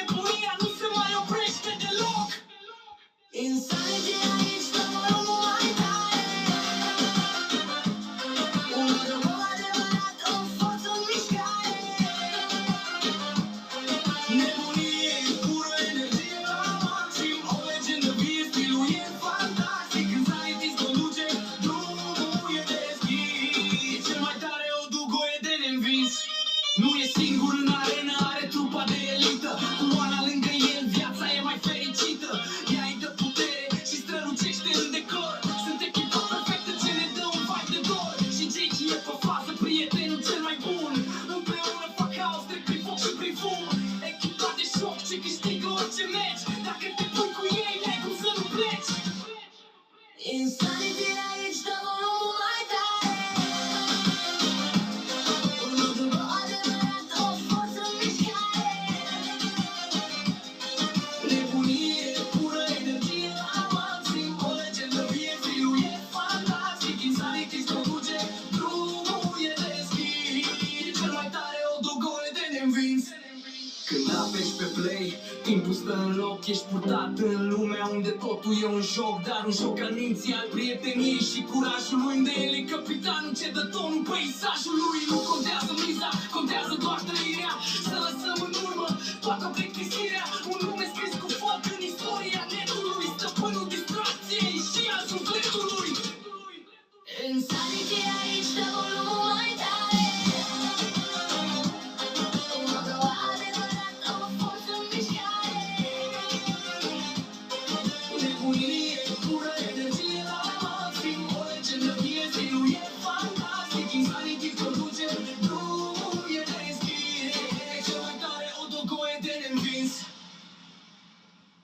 nebunia nu se mai oprește deloc. Insanity aici, dă-mă drumul mai tare. Un răbou adevărat, o forță în mișcare. Nebunie, pură energie la maxim. O legendă vie, stilul e fantastic. Insanity-ți conduce, drumul e deschis. Cel mai tare o dugoie de neînvins. Nu e singur în arenă, are trupa de elită. Cu Oana lângă el, viața e mai fericită. Ea îi dă putere și strălucește în decor. Sunt echipa perfectă ce ne dă un vibe de dor. Și Jakey e pe fază, prietenul cel mai bun. Împreună fac haos, trec prin foc și prin fum. Echipa de șoc ce câștigă orice meci. Dacă te pui cu ei, n-ai cum să nu pleci. Insanity aici, dă-mă drumul mai tare. Un răbou adevărat, o forță în mișcare. Nebunie, pură energie la maxim. O legendă vie, stilul e fantastic. Insanity-ți conduce, drumul e deschis. Cel mai tare o dugoie de neînvins. Când apeși pe play, timpul stă în loc. Ești purtat în lumea unde totul e un joc. Dar un joc al minții, al prieteniei și curajului. Unde el e capitanul ce dă tonul peisajului. Nu contează miza, contează doar trăirea. Să lăsăm în urmă toată plictisirea. Un nume scris cu foc în istoria netului. Stăpânul distracției și al sufletului. Inside